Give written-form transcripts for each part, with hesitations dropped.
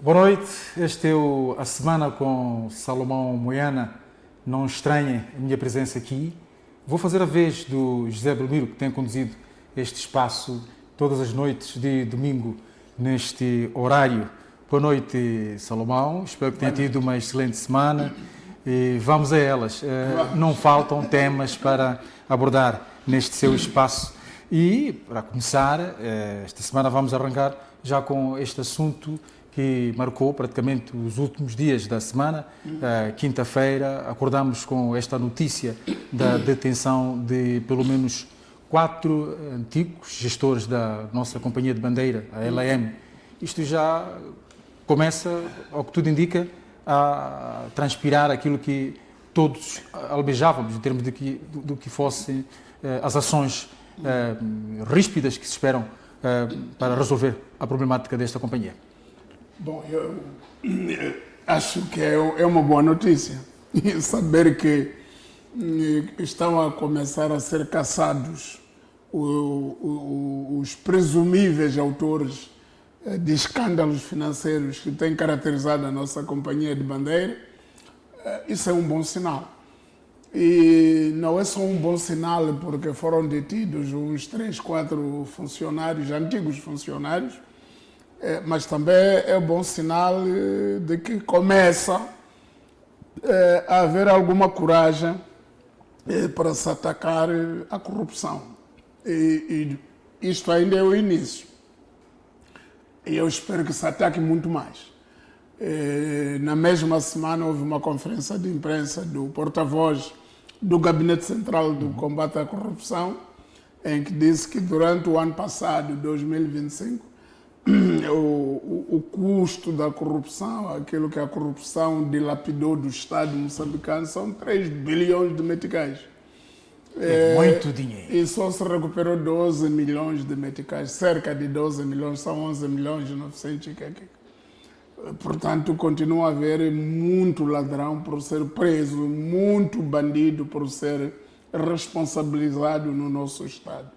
Boa noite, este é a semana com Salomão Moiana. Não estranhem a minha presença aqui. Vou fazer a vez do José Belmiro, que tem conduzido este espaço todas as noites de domingo neste horário. Boa noite, Salomão. Espero que tenha tido uma excelente semana. E vamos a elas. Não faltam temas para abordar neste seu espaço. E, para começar, esta semana vamos arrancar já com este assunto que marcou praticamente os últimos dias da semana. Quinta-feira, acordamos com esta notícia da detenção de pelo menos 4 antigos gestores da nossa companhia de bandeira, a LAM. Isto já começa, ao que tudo indica, a transpirar aquilo que todos albejávamos, em termos do que fossem as ações ríspidas que se esperam para resolver a problemática desta companhia. Bom, eu acho que é uma boa notícia saber que estão a começar a ser caçados os presumíveis autores de escândalos financeiros que têm caracterizado a nossa companhia de bandeira. Isso é um bom sinal. E não é só um bom sinal porque foram detidos uns 3, 4 funcionários, antigos funcionários, mas também é bom sinal de que começa a haver alguma coragem para se atacar a corrupção. E isto ainda é o início. E eu espero que se ataque muito mais. Na mesma semana houve uma conferência de imprensa do porta-voz do Gabinete Central do Combate à Corrupção, em que disse que durante o ano passado, 2025, o custo da corrupção, aquilo que a corrupção dilapidou do Estado moçambicano, são 3 bilhões de meticais. É muito dinheiro. E só se recuperou 12 milhões de meticais, cerca de 12 milhões, são 11 milhões e 900 e que. Portanto, continua a haver muito ladrão por ser preso, muito bandido por ser responsabilizado no nosso Estado.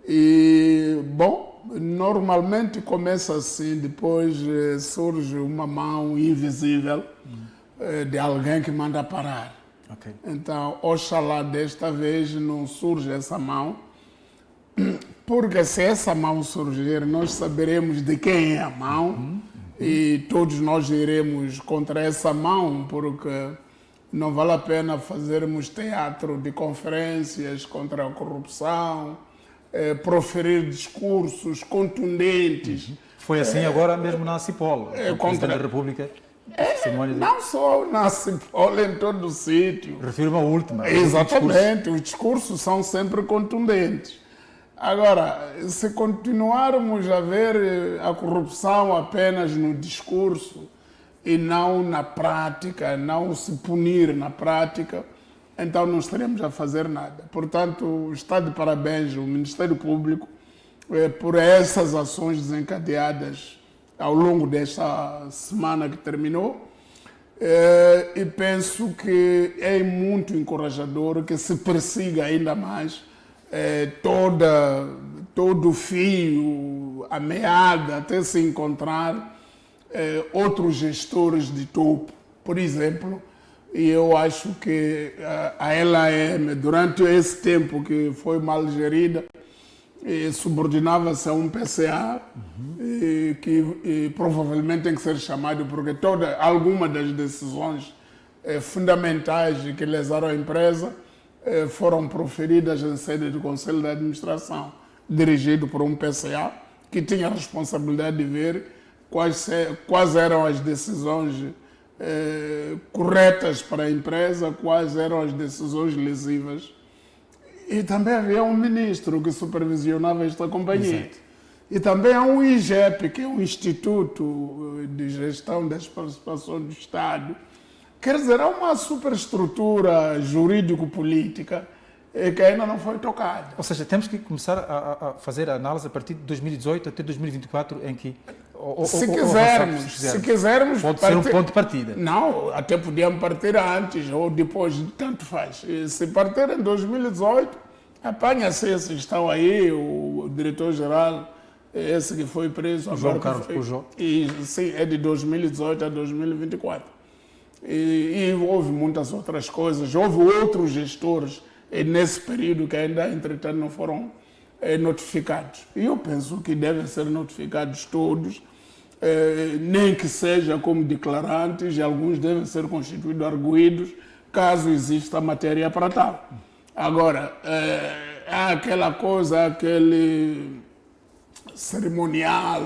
E, bom, normalmente começa assim, depois surge uma mão invisível de alguém que manda parar. Okay. Então, oxalá desta vez não surge essa mão, porque se essa mão surgir, nós saberemos de quem é a mão e todos nós iremos contra essa mão, porque não vale a pena fazermos teatro de conferências contra a corrupção, proferir discursos contundentes. Foi assim agora mesmo na Cipol, o Presidente da República. Não só na Cipol, em todo o sítio. Refiro-me à última. Exatamente, os discursos são sempre contundentes. Agora, se continuarmos a ver a corrupção apenas no discurso e não na prática, não se punir na prática, então não estaremos a fazer nada. Portanto, está de parabéns o Ministério Público por essas ações desencadeadas ao longo desta semana que terminou. E penso que é muito encorajador que se persiga ainda mais todo o fio, a meada, até se encontrar outros gestores de topo. Por exemplo, eu acho que a LAM, durante esse tempo que foi mal gerida, subordinava-se a um PCA que provavelmente tem que ser chamado, porque algumas das decisões fundamentais que lesaram a empresa foram proferidas em sede do Conselho de Administração, dirigido por um PCA, que tinha a responsabilidade de ver quais eram as decisões corretas para a empresa, quais eram as decisões lesivas. E também havia um ministro que supervisionava esta companhia. Exato. E também há um IGEP, que é um Instituto de Gestão das Participações do Estado. Quer dizer, há uma superestrutura jurídico-política que ainda não foi tocada. Ou seja, temos que começar a fazer a análise a partir de 2018 até 2024, em que... Se quisermos... Pode ser um ponto de partida. Não, até podíamos partir antes ou depois, tanto faz. Se partir em 2018, apanha-se esses estão aí, o diretor-geral esse que foi preso. João agora Carlos foi, Pujol. E sim, é de 2018 a 2024. E houve muitas outras coisas. Houve outros gestores nesse período que ainda, entretanto, não foram notificados. E eu penso que devem ser notificados todos, nem que seja como declarantes, e alguns devem ser constituídos arguidos, caso exista matéria para tal. Agora, há aquela coisa, aquele cerimonial,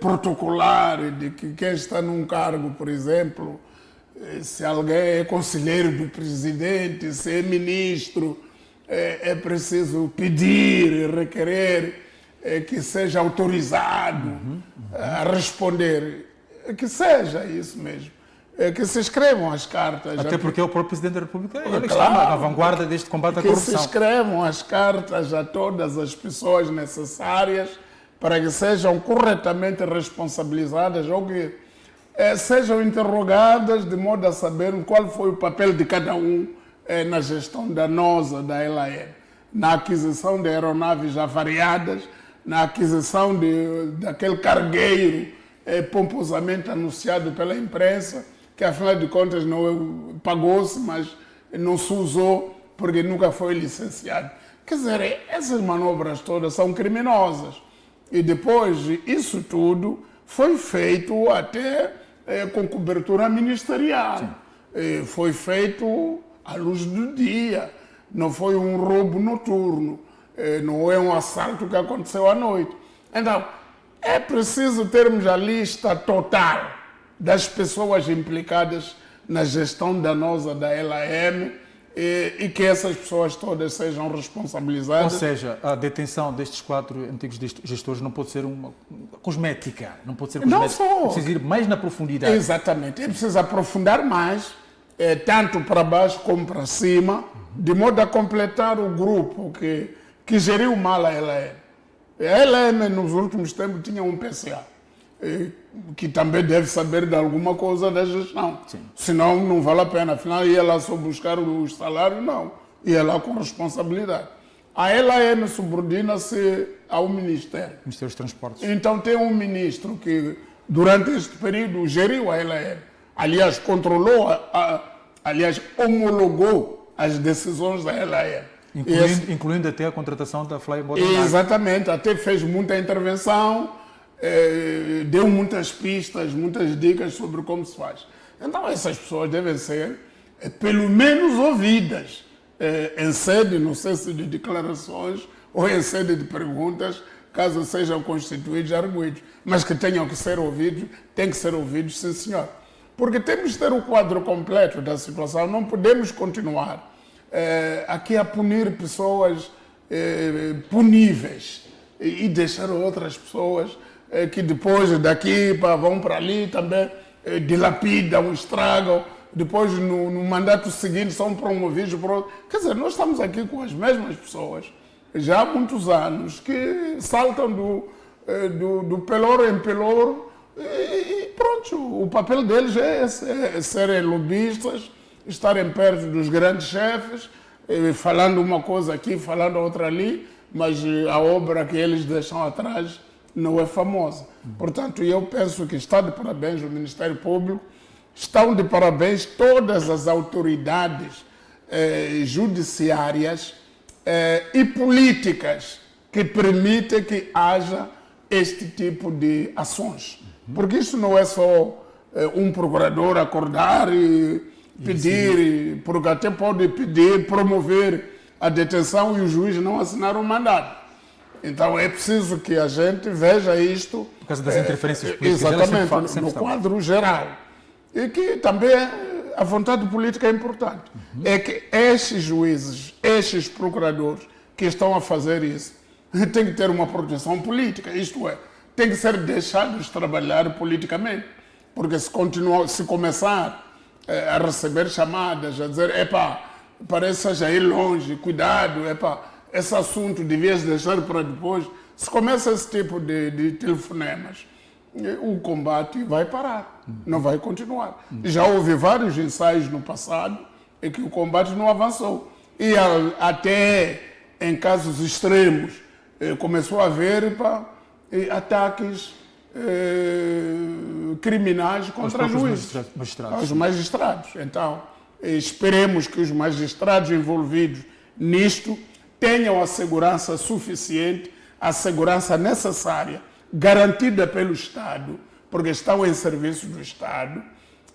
protocolar, de que quem está num cargo, por exemplo, se alguém é conselheiro do presidente, se é ministro, é preciso pedir e requerer que seja autorizado a responder. Que seja isso mesmo. Que se escrevam as cartas. Até porque é o próprio Presidente da República ele que Claro, está na vanguarda deste combate à que corrupção. se escrevam as cartas a todas as pessoas necessárias para que sejam corretamente responsabilizadas ou que sejam interrogadas de modo a saber qual foi o papel de cada um na gestão danosa da LAM, na aquisição de aeronaves avariadas, na aquisição daquele cargueiro pomposamente anunciado pela imprensa, que afinal de contas não pagou-se, mas não se usou porque nunca foi licenciado. Quer dizer, essas manobras todas são criminosas. E depois, isso tudo foi feito até com cobertura ministerial. Foi feito à luz do dia. Não foi um roubo noturno. Não é um assalto que aconteceu à noite. Então, é preciso termos a lista total das pessoas implicadas na gestão danosa da LAM e que essas pessoas todas sejam responsabilizadas. Ou seja, a detenção destes 4 antigos gestores não pode ser uma cosmética. Não pode ser cosmética. Não só. É preciso ir mais na profundidade. Exatamente. É preciso aprofundar mais, tanto para baixo como para cima, de modo a completar o grupo que geriu mal a LAM. A LAM, nos últimos tempos, tinha um PCA, que também deve saber de alguma coisa da gestão. Sim. Senão, não vale a pena. Afinal, ia lá só buscar os salários? Não. Ia lá com responsabilidade. A LAM subordina-se ao Ministério. Ministério dos Transportes. Então, tem um ministro que, durante este período, geriu a LAM. Aliás, controlou, aliás, homologou as decisões da LAM. Incluindo até a contratação da Fly Modern. Exatamente, até fez muita intervenção, deu muitas pistas, muitas dicas sobre como se faz. Então essas pessoas devem ser, pelo menos, ouvidas em sede, não sei se de declarações ou em sede de perguntas, caso sejam constituídos arguidos, mas que tenham que ser ouvidos, têm que ser ouvidos, sim senhor. Porque temos que ter o quadro completo da situação, não podemos continuar aqui a punir pessoas puníveis e deixar outras pessoas que depois daqui vão para ali também dilapidam, estragam, depois no mandato seguinte são promovidos por outros. Quer dizer, nós estamos aqui com as mesmas pessoas já há muitos anos que saltam do pelouro em pelouro e pronto, o papel deles é serem lobistas, estarem perto dos grandes chefes, falando uma coisa aqui, falando outra ali, mas a obra que eles deixam atrás não é famosa. Portanto, eu penso que está de parabéns o Ministério Público, estão de parabéns todas as autoridades judiciárias e políticas que permitem que haja este tipo de ações. Porque isso não é só um procurador acordar e pedir, porque até pode pedir, promover a detenção e o juiz não assinar o mandato. Então é preciso que a gente veja isto... Por causa das interferências políticas. Exatamente, no quadro geral. E que também a vontade política é importante. É que estes juízes, estes procuradores que estão a fazer isso, têm que ter uma proteção política, isto é, têm que ser deixados trabalhar politicamente. Porque se começar a receber chamadas, a dizer, parece já ir longe, cuidado, esse assunto devias deixar para depois. Se começa esse tipo de telefonemas, o combate vai parar, não vai continuar. Já houve vários ensaios no passado em que o combate não avançou. E até em casos extremos, começou a haver ataques criminais contra os juízes, os magistrados. Então, esperemos que os magistrados envolvidos nisto tenham a segurança suficiente, a segurança necessária, garantida pelo Estado, porque estão em serviço do Estado,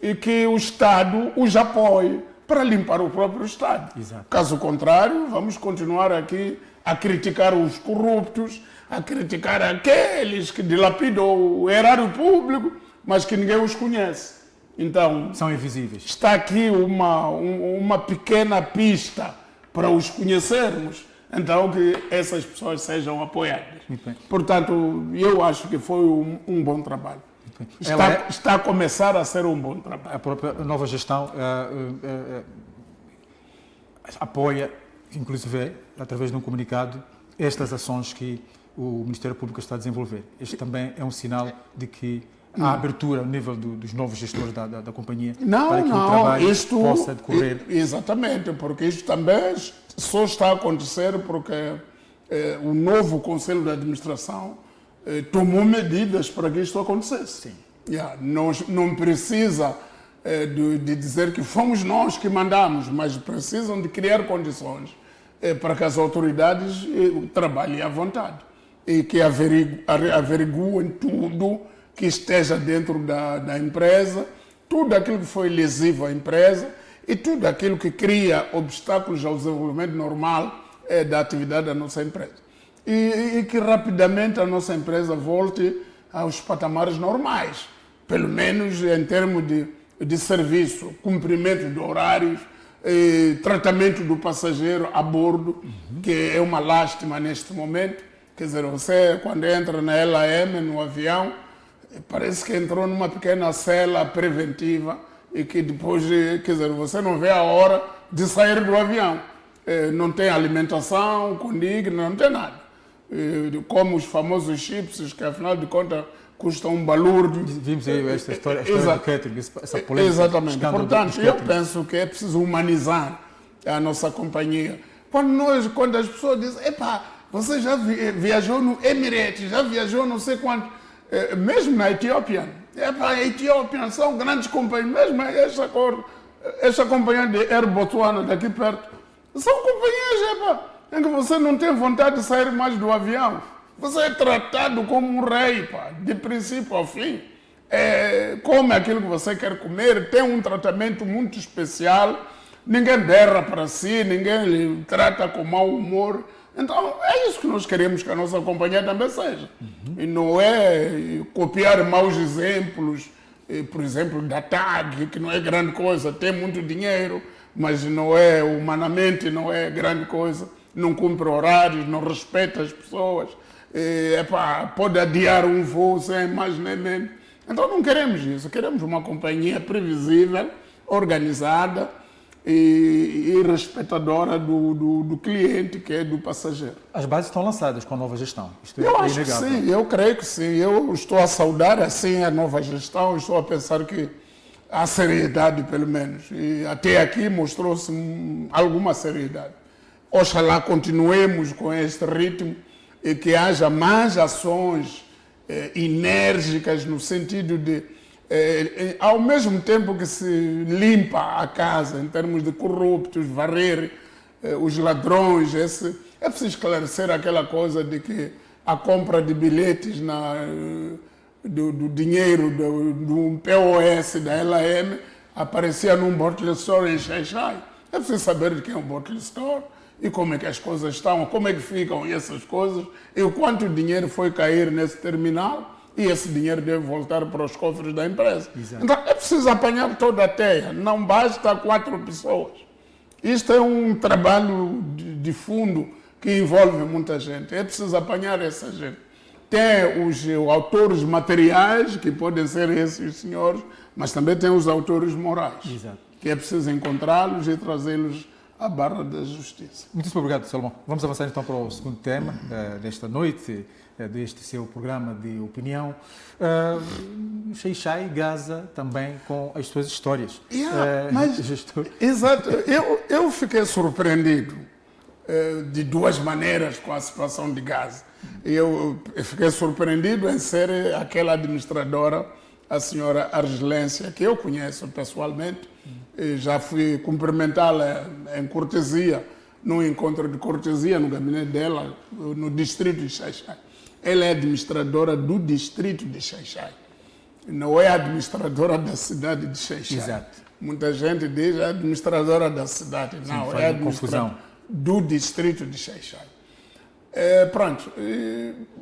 e que o Estado os apoie para limpar o próprio Estado. Exato. Caso contrário, vamos continuar aqui a criticar os corruptos, a criticar aqueles que dilapidam o erário público, mas que ninguém os conhece. Então, são invisíveis. Está aqui uma pequena pista para os conhecermos, então que essas pessoas sejam apoiadas. Portanto, eu acho que foi um bom trabalho. Está a começar a ser um bom trabalho. A própria nova gestão apoia, inclusive, através de um comunicado, estas ações que o Ministério Público está a desenvolver. Este também é um sinal de que há abertura ao nível dos novos gestores da companhia para que o trabalho possa decorrer. Exatamente, porque isto também só está a acontecer porque o novo Conselho de Administração tomou medidas para que isto acontecesse. Sim. Não precisa de dizer que fomos nós que mandamos, mas precisam de criar condições para que as autoridades trabalhem à vontade e que averiguem tudo que esteja dentro da empresa, tudo aquilo que foi lesivo à empresa e tudo aquilo que cria obstáculos ao desenvolvimento normal da atividade da nossa empresa. E que rapidamente a nossa empresa volte aos patamares normais, pelo menos em termos de serviço, cumprimento de horários, tratamento do passageiro a bordo, que é uma lástima neste momento. Quer dizer, você quando entra na LAM, no avião, parece que entrou numa pequena cela preventiva e que depois, quer dizer, você não vê a hora de sair do avião. Não tem alimentação condigna, não tem nada. Como os famosos chips, que afinal de contas custam um balúrdio. Vimos aí esta história do catering, essa polêmica. Exatamente. Portanto, eu penso que é preciso humanizar a nossa companhia. Quando as pessoas dizem, epá, você já viajou no Emirates, já viajou não sei quanto, mesmo na Etiópia. A Etiópia são grandes companhias, mesmo essa companhia de Air Botswana daqui perto, são companhias em que você não tem vontade de sair mais do avião. Você é tratado como um rei, de princípio ao fim. Come aquilo que você quer comer, tem um tratamento muito especial, ninguém berra para si, ninguém lhe trata com mau humor. Então, é isso que nós queremos que a nossa companhia também seja. E não é copiar maus exemplos, por exemplo, da TAG, que não é grande coisa, tem muito dinheiro, mas não é humanamente, não é grande coisa, não cumpre horários, não respeita as pessoas, pode adiar um voo sem mais nem menos. Então não queremos isso, queremos uma companhia previsível, organizada, e respeitadora do cliente, que é do passageiro. As bases estão lançadas com a nova gestão. Isto eu acho inegável. Que sim, eu creio que sim. Eu estou a saudar assim a nova gestão, estou a pensar que há seriedade, pelo menos. E até aqui mostrou-se alguma seriedade. Oxalá continuemos com este ritmo e que haja mais ações enérgicas no sentido de ao mesmo tempo que se limpa a casa em termos de corruptos, varrer os ladrões, é preciso esclarecer aquela coisa de que a compra de bilhetes do dinheiro do POS da LAM aparecia num bottle store em Xai-Xai. É preciso saber de quem é o bottle store e como é que as coisas estão, como é que ficam essas coisas e o quanto dinheiro foi cair nesse terminal. E esse dinheiro deve voltar para os cofres da empresa. Exato. Então é preciso apanhar toda a teia, não basta 4 pessoas. Isto é um trabalho de fundo que envolve muita gente. É preciso apanhar essa gente. Tem os autores materiais, que podem ser esses senhores, mas também tem os autores morais. Exato. Que é preciso encontrá-los e trazê-los à barra da justiça. Muito obrigado, Salomão. Vamos avançar então para o segundo tema desta noite, deste seu programa de opinião. Xai-Xai, Gaza, também com as suas histórias. Exato. Eu fiquei surpreendido de duas maneiras com a situação de Gaza. Eu fiquei surpreendido em ser aquela administradora, a senhora Argelência, que eu conheço pessoalmente, e já fui cumprimentá-la em cortesia, num encontro de cortesia no gabinete dela, no distrito de Xai-Xai. Ela é administradora do distrito de Xai-Xai, não é administradora da cidade de Xai-Xai. Exato. Muita gente diz é administradora da cidade, não, é administradora do distrito de Xai-Xai. Pronto,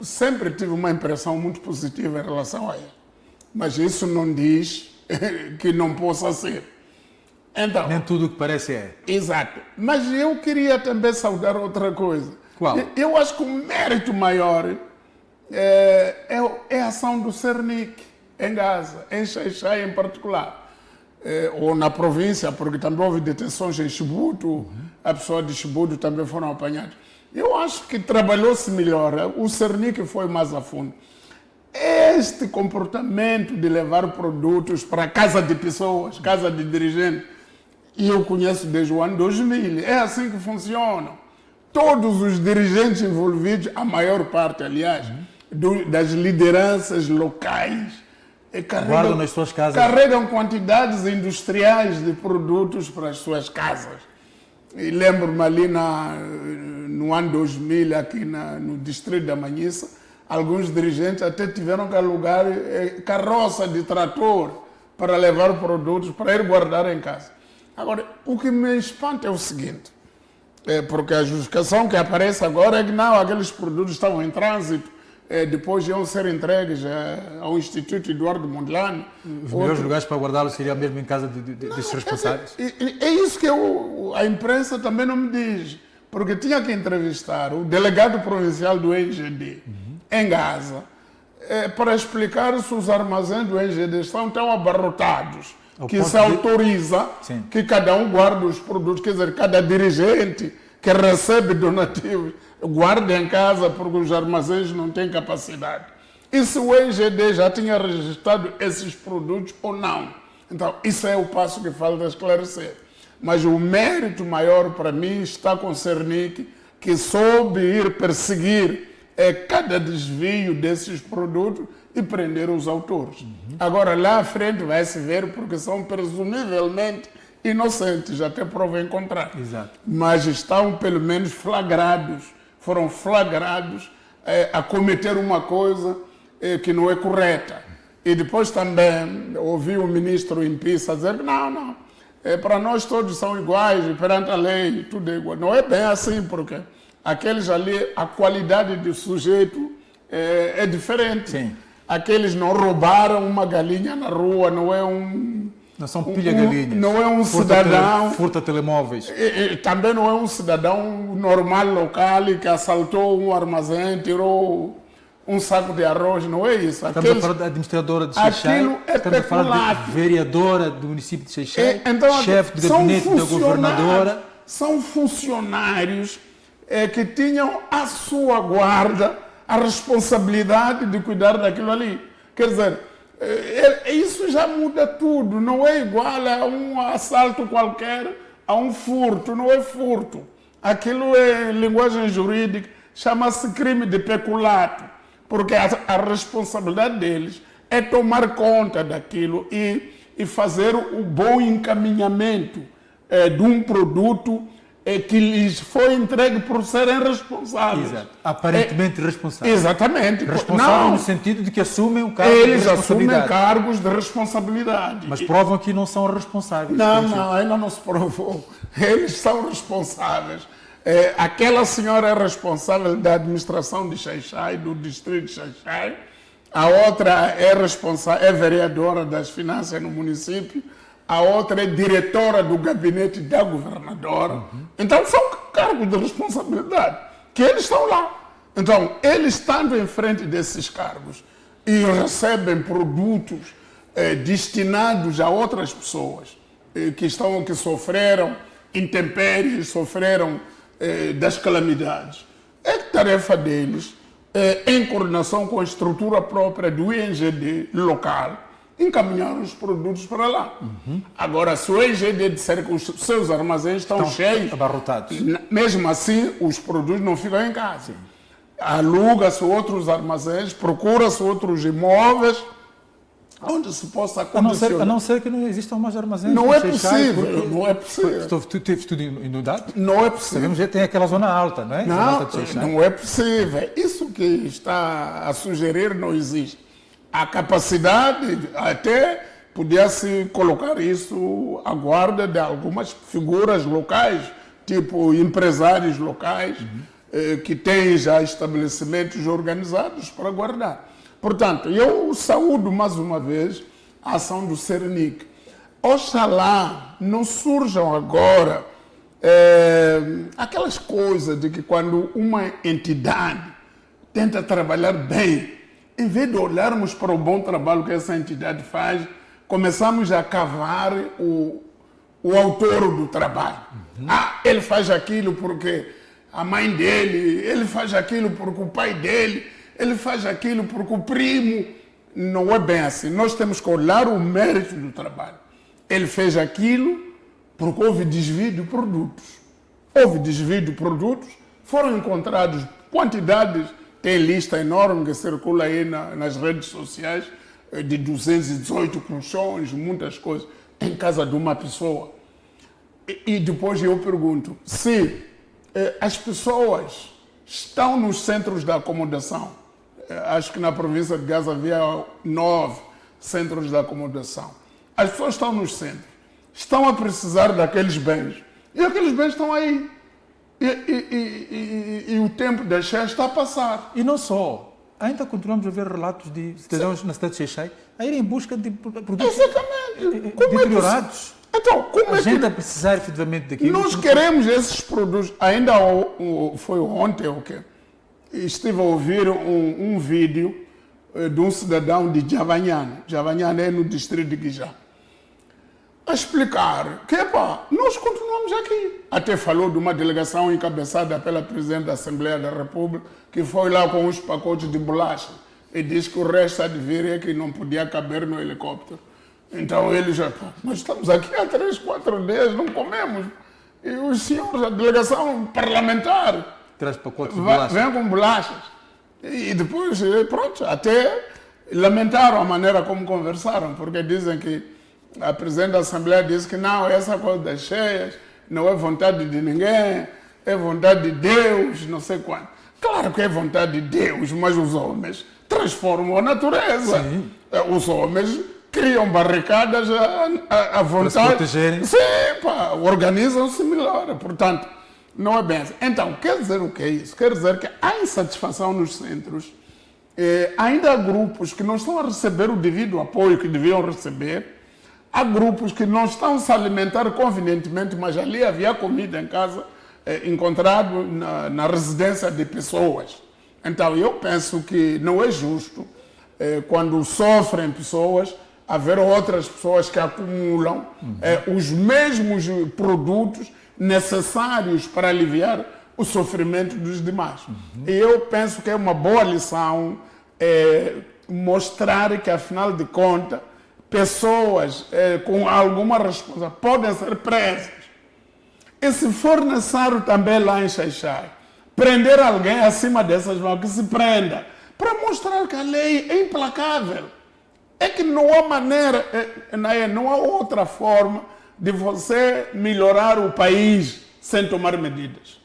sempre tive uma impressão muito positiva em relação a ela, mas isso não diz que não possa ser. Então, nem tudo o que parece é. Exato. Mas eu queria também saudar outra coisa. Qual? Eu acho que o mérito maior é a ação do Cernic em Gaza, em Xai-Xai em particular. Ou na província, porque também houve detenções em Chibuto, as pessoas de Chibuto também foram apanhadas. Eu acho que trabalhou-se melhor, o Cernic foi mais a fundo. Este comportamento de levar produtos para casa de pessoas, casa de dirigentes, e eu conheço desde o ano 2000, é assim que funciona. Todos os dirigentes envolvidos, a maior parte, aliás, das lideranças locais, Guardam nas suas casas. carregam quantidades industriais de produtos para as suas casas. E lembro-me ali no ano 2000, aqui no distrito da Manhissa, alguns dirigentes até tiveram que alugar carroça de trator para levar produtos para ir guardar em casa. Agora, o que me espanta é o seguinte, porque a justificação que aparece agora é que não, aqueles produtos estavam em trânsito, depois iam ser entregues ao Instituto Eduardo Mondlane. Os melhores lugares para guardá-los seriam mesmo em casa desses responsáveis? É isso que a imprensa também não me diz, porque tinha que entrevistar o delegado provincial do NGD em Gaza para explicar se os armazéns do NGD estão tão abarrotados que se autoriza que cada um guarde os produtos, quer dizer, cada dirigente que recebe donativos guarda em casa porque os armazéns não têm capacidade. E se o NGD já tinha registrado esses produtos ou não? Então, isso é o passo que falta esclarecer. Mas o mérito maior para mim está com o Cernic, que soube ir perseguir cada desvio desses produtos e prender os autores. Agora, lá à frente vai se ver porque são presumivelmente inocentes, até prova em contrário. Exato. Mas estão pelo menos flagrados, foram flagrados a cometer uma coisa que não é correta. E depois também ouvi o ministro Impissa dizer que não, para nós todos são iguais, perante a lei, tudo é igual. Não é bem assim, porque aqueles ali, a qualidade do sujeito é diferente. Sim. Aqueles não roubaram uma galinha na rua, não é um... Não são pilha-galinhas. Não é um cidadão... Furta telemóveis. Também não é um cidadão normal local que assaltou um armazém, tirou um saco de arroz, não é isso. Estamos a falar da administradora de Xai-Xai, aquilo é estamos a falar de vereadora do município de Xai-Xai, então, chefe de gabinete da governadora. São funcionários que tinham à sua guarda a responsabilidade de cuidar daquilo ali. Quer dizer, isso já muda tudo, não é igual a um assalto qualquer, a um furto, não é furto. Aquilo é linguagem jurídica, chama-se crime de peculato, porque a responsabilidade deles é tomar conta daquilo e fazer o bom encaminhamento de um produto que lhes foi entregue por serem responsáveis. Exato. Aparentemente responsáveis. Exatamente. Responsáveis no sentido de que assumem o cargo de responsabilidade. Eles assumem cargos de responsabilidade. Mas provam que não são responsáveis. Não, ainda não se provou. Eles são responsáveis. Aquela senhora é responsável da administração de Xai-Xai, do distrito de Xai-Xai. A outra é vereadora das finanças no município. A outra é diretora do gabinete da governadora. Então, são cargos de responsabilidade, que eles estão lá. Então, eles estando em frente desses cargos e recebem produtos destinados a outras pessoas que sofreram intempéries, sofreram das calamidades. É tarefa deles, em coordenação com a estrutura própria do INGD local, encaminhar os produtos para lá. Agora, se o EGD disser que os seus armazéns estão cheios, abarrotados, mesmo assim, os produtos não ficam em casa. Aluga-se outros armazéns, procura-se outros imóveis, onde se possa condicionar. A não ser que não existam mais armazéns. Não é possível, não é possível. Tu teve tudo inundado? Não é possível. Sabemos que tem aquela zona alta, não é? Não é possível. Isso que está a sugerir não existe. A capacidade, até podia-se colocar isso à guarda de algumas figuras locais, tipo empresários locais, que têm já estabelecimentos organizados para guardar. Portanto, eu saúdo mais uma vez a ação do Cernic. Oxalá não surjam agora aquelas coisas de que quando uma entidade tenta trabalhar bem, em vez de olharmos para o bom trabalho que essa entidade faz, começamos a cavar o autor do trabalho. Ele faz aquilo porque a mãe dele, ele faz aquilo porque o pai dele, ele faz aquilo porque o primo. Não é bem assim. Nós temos que olhar o mérito do trabalho. Ele fez aquilo porque houve desvio de produtos. Houve desvio de produtos, foram encontrados quantidades, tem lista enorme que circula aí nas redes sociais, de 218 colchões, muitas coisas, em casa de uma pessoa. E depois eu pergunto, se as pessoas estão nos centros de acomodação, acho que na província de Gaza havia 9 centros de acomodação. As pessoas estão nos centros, estão a precisar daqueles bens, e aqueles bens estão aí. E o tempo da cheia está a passar. E não só. Ainda continuamos a ver relatos de cidadãos na cidade de Xai-Xai a irem em busca de produtos deteriorados. Então, como a gente a precisar efetivamente daquilo. Nós queremos esses produtos. Ainda foi ontem o quê? Estive a ouvir um vídeo de um cidadão de Javanhane. Javanhane é no distrito de Guijá. A explicar que, nós continuamos aqui. Até falou de uma delegação encabeçada pela Presidente da Assembleia da República, que foi lá com os pacotes de bolacha e disse que o resto de vir é que não podia caber no helicóptero. Então ele já, nós estamos aqui há 3, 4 dias, não comemos. E os senhores, a delegação parlamentar, traz pacotes de bolachas. Vem com bolachas. E depois, pronto, até lamentaram a maneira como conversaram, porque dizem que a Presidente da Assembleia disse que não, essa coisa das cheias não é vontade de ninguém, é vontade de Deus, não sei quanto. Claro que é vontade de Deus, mas os homens transformam a natureza. Sim. Os homens criam barricadas à vontade. Para se protegerem. Sim, organizam-se melhor. Portanto, não é bem assim. Então, quer dizer o que é isso? Quer dizer que há insatisfação nos centros. Ainda há grupos que não estão a receber o devido apoio que deviam receber. Há grupos que não estão a se alimentar convenientemente, mas ali havia comida em casa, encontrado na residência de pessoas. Então, eu penso que não é justo, quando sofrem pessoas, haver outras pessoas que acumulam os mesmos produtos necessários para aliviar o sofrimento dos demais. E eu penso que é uma boa lição mostrar que, afinal de contas, pessoas com alguma responsabilidade podem ser presas. E se for necessário também lá em Xai-Xai, prender alguém acima dessas mãos, que se prenda, para mostrar que a lei é implacável. É que não há maneira, não há outra forma de você melhorar o país sem tomar medidas.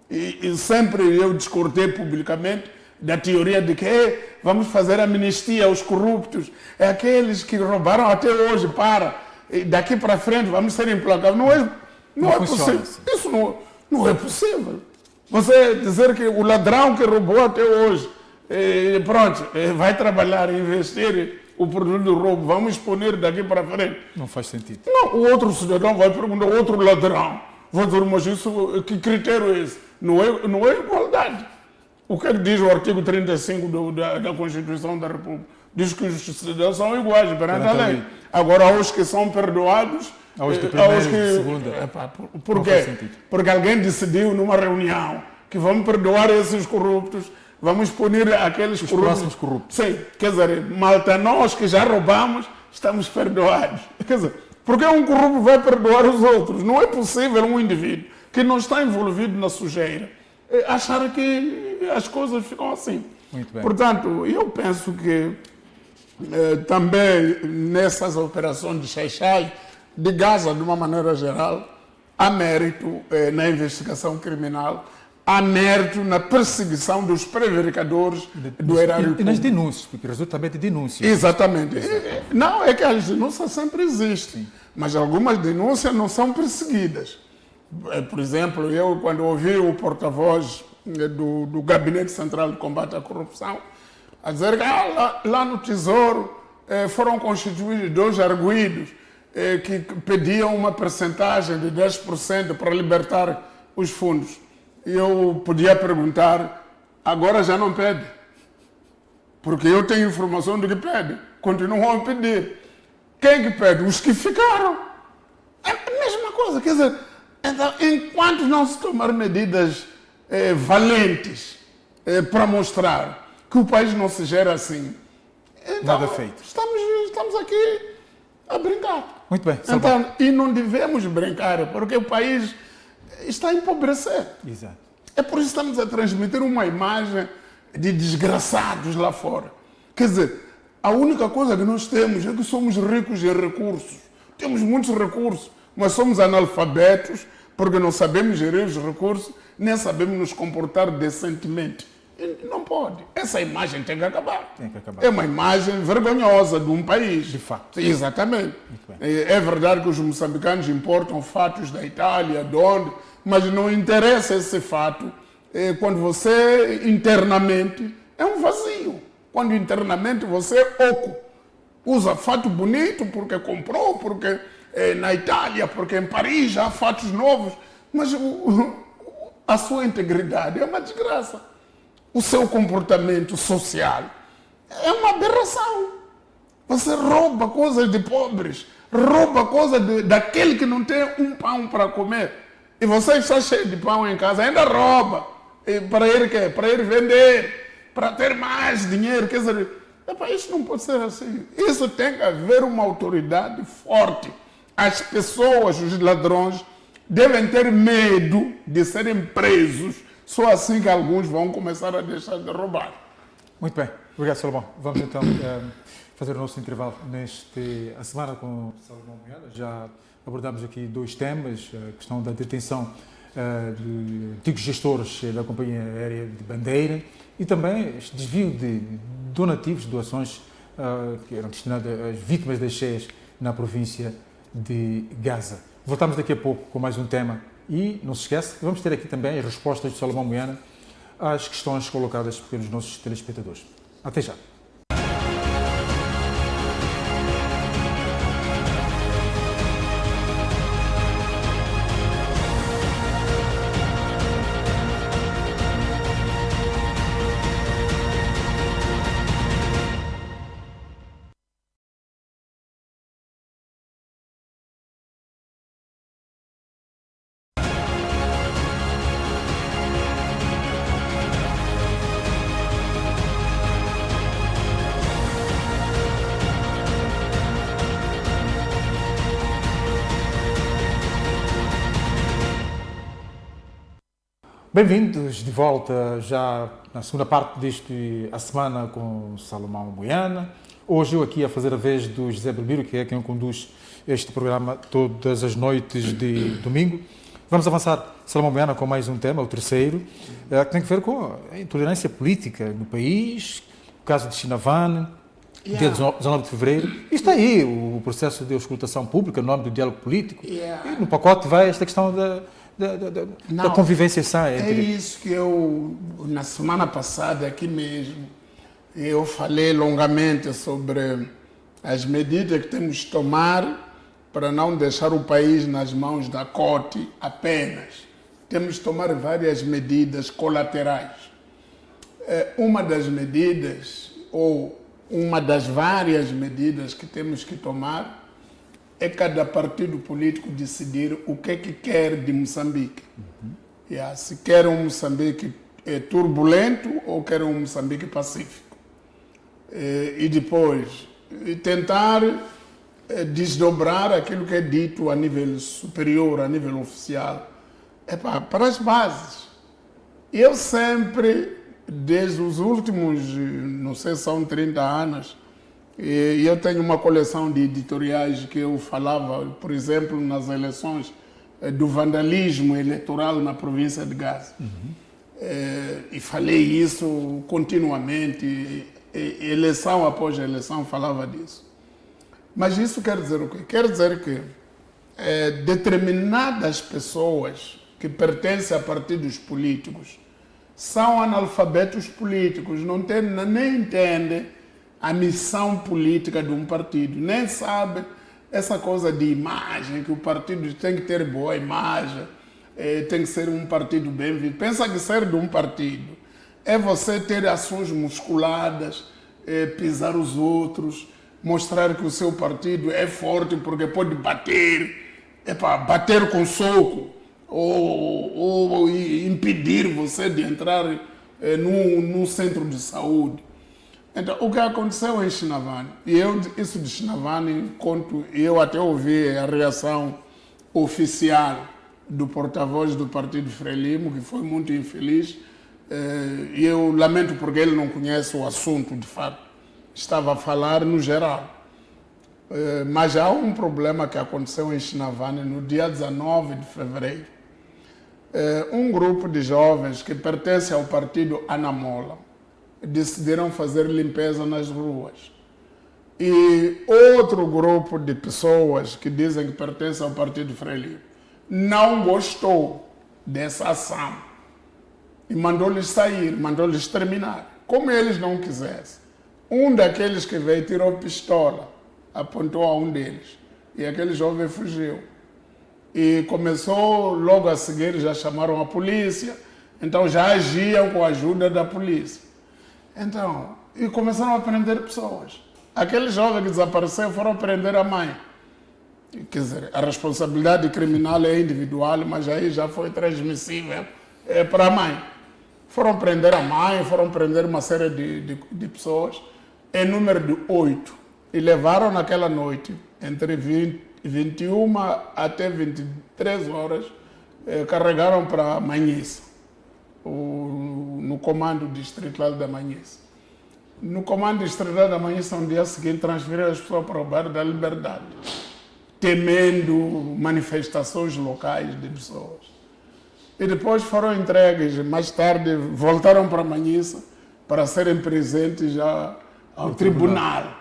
E sempre eu discordei publicamente da teoria de que vamos fazer amnistia aos corruptos, aqueles que roubaram até hoje, e daqui para frente vamos ser implacáveis. Não é possível. Isso não é possível. Você dizer que o ladrão que roubou até hoje, pronto, vai trabalhar, investir o produto do roubo, vamos exponer daqui para frente. Não faz sentido. Não, o outro cidadão vai perguntar ao outro ladrão. Vou dizer, mas isso, que critério é esse? Não é igualdade. O que diz o artigo 35 da Constituição da República? Diz que os cidadãos são iguais perante a lei. Agora, aos que são perdoados, aos de primeira e de segunda. Por quê? Porque alguém decidiu numa reunião que vamos perdoar esses corruptos, vamos punir aqueles próximos corruptos. Sim, quer dizer, malta, nós que já roubamos, estamos perdoados. Quer dizer, porque um corrupto vai perdoar os outros? Não é possível um indivíduo que não está envolvido na sujeira achar que as coisas ficam assim. Muito bem. Portanto, eu penso que também nessas operações de Xai-Xai, de Gaza de uma maneira geral, há mérito na investigação criminal, há mérito na perseguição dos prevaricadores do erário público. E nas denúncias, porque resulta também de denúncias. Exatamente. Não, é que as denúncias sempre existem, mas algumas denúncias não são perseguidas. Por exemplo, eu quando ouvi o porta-voz do Gabinete Central de Combate à Corrupção a dizer que lá no Tesouro foram constituídos 2 arguidos que pediam uma percentagem de 10% para libertar os fundos. Eu podia perguntar, agora já não pede, porque eu tenho informação de que pede, continuam a pedir. Quem que pede? Os que ficaram. É a mesma coisa, quer dizer, então, enquanto não se tomar medidas valentes para mostrar que o país não se gera assim, então, nada feito. Estamos aqui a brincar. Muito bem. Então, e não devemos brincar, porque o país está a empobrecer. Exato. É por isso que estamos a transmitir uma imagem de desgraçados lá fora. Quer dizer, a única coisa que nós temos é que somos ricos em recursos. Temos muitos recursos, mas somos analfabetos porque não sabemos gerir os recursos, nem sabemos nos comportar decentemente. E não pode. Essa imagem tem que acabar. Tem que acabar. É uma imagem vergonhosa de um país. De fato. Exatamente. É verdade que os moçambicanos importam fatos da Itália, de onde, mas não interessa esse fato quando você internamente é um vazio. Quando internamente você é oco. Usa fato bonito porque comprou, porque na Itália, porque em Paris já há fatos novos, mas a sua integridade é uma desgraça. O seu comportamento social é uma aberração. Você rouba coisas de pobres, rouba coisas daquele que não tem um pão para comer. E você está cheio de pão em casa, ainda rouba. E para ir quê? Para ir vender, para ter mais dinheiro. Quer dizer, isso não pode ser assim. Isso tem que haver uma autoridade forte. As pessoas, os ladrões, devem ter medo de serem presos. Só assim que alguns vão começar a deixar de roubar. Muito bem. Obrigado, Salomão. Vamos então fazer o nosso intervalo a semana com Salomão Moyana. Já abordámos aqui 2 temas, a questão da detenção de antigos gestores da Companhia Aérea de Bandeira e também este desvio de donativos, doações que eram destinadas às vítimas das cheias na província de Gaza. Voltamos daqui a pouco com mais um tema e, não se esquece, vamos ter aqui também as respostas de Salomão Moyana às questões colocadas pelos nossos telespectadores. Até já. Bem-vindos de volta já na segunda parte deste A Semana com Salomão Moyana. Hoje eu aqui a fazer a vez do José Belmiro, que é quem conduz este programa todas as noites de domingo. Vamos avançar, Salomão Moyana, com mais um tema, o terceiro, que tem a ver com a intolerância política no país, o caso de Chinavan, dia 19 de fevereiro. E está aí o processo de auscultação pública no nome do diálogo político. E no pacote vai esta questão da convivência sã. É isso que eu, na semana passada, aqui mesmo, eu falei longamente sobre as medidas que temos de tomar para não deixar o país nas mãos da corte apenas. Temos de tomar várias medidas colaterais. Uma das medidas, ou uma das várias medidas que temos que tomar, é cada partido político decidir o que é que quer de Moçambique. Se quer um Moçambique turbulento ou quer um Moçambique pacífico. E depois tentar desdobrar aquilo que é dito a nível superior, a nível oficial, para as bases. Eu sempre, desde os últimos, não sei se são 30 anos, e eu tenho uma coleção de editoriais que eu falava, por exemplo, nas eleições, do vandalismo eleitoral na província de Gaza. E falei isso continuamente, eleição após eleição falava disso. Mas isso quer dizer o quê? Quer dizer que determinadas pessoas que pertencem a partidos políticos são analfabetos políticos, nem entendem a missão política de um partido, nem sabem essa coisa de imagem, que o partido tem que ter boa imagem, tem que ser um partido bem visto. Pensa que ser de um partido é você ter ações musculadas, pisar os outros, mostrar que o seu partido é forte porque pode bater, bater com soco, ou impedir você de entrar num centro de saúde. Então, o que aconteceu em Chinavane, isso de Chinavane, eu até ouvi a reação oficial do porta-voz do Partido Frelimo, que foi muito infeliz, e eu lamento porque ele não conhece o assunto, de fato. Estava a falar no geral. Mas há um problema que aconteceu em Chinavane no dia 19 de fevereiro. Um grupo de jovens que pertence ao partido Anamola decidiram fazer limpeza nas ruas. E outro grupo de pessoas que dizem que pertencem ao partido Frelimo não gostou dessa ação e mandou-lhes sair, mandou-lhes terminar. Como eles não quisessem, um daqueles que veio tirou pistola, apontou a um deles e aquele jovem fugiu. E começou, logo a seguir, já chamaram a polícia, então já agiam com a ajuda da polícia. Então, e começaram a prender pessoas. Aquele jovem que desapareceu foram prender a mãe. Quer dizer, a responsabilidade criminal é individual, mas aí já foi transmissível para a mãe. Foram prender a mãe, foram prender uma série de pessoas, em número de 8. E levaram naquela noite, entre 21 até 23 horas, carregaram para Manhissa, no comando distrital da Manhissa. No comando distrital da Manhissa, no dia seguinte, transferiram as pessoas para o bairro da Liberdade, temendo manifestações locais de pessoas. E depois foram entregues, mais tarde voltaram para Manhissa para serem presentes já ao tribunal.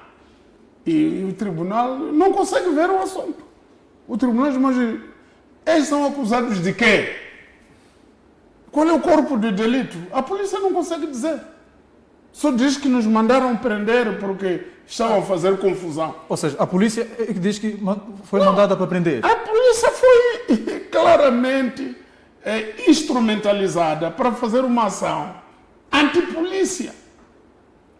E o tribunal não consegue ver o assunto. O tribunal diz, mas eles são acusados de quê? Qual é o corpo de delito? A polícia não consegue dizer. Só diz que nos mandaram prender porque estavam a fazer confusão. Ou seja, a polícia diz que foi mandada para prender. A polícia foi claramente instrumentalizada para fazer uma ação antipolícia.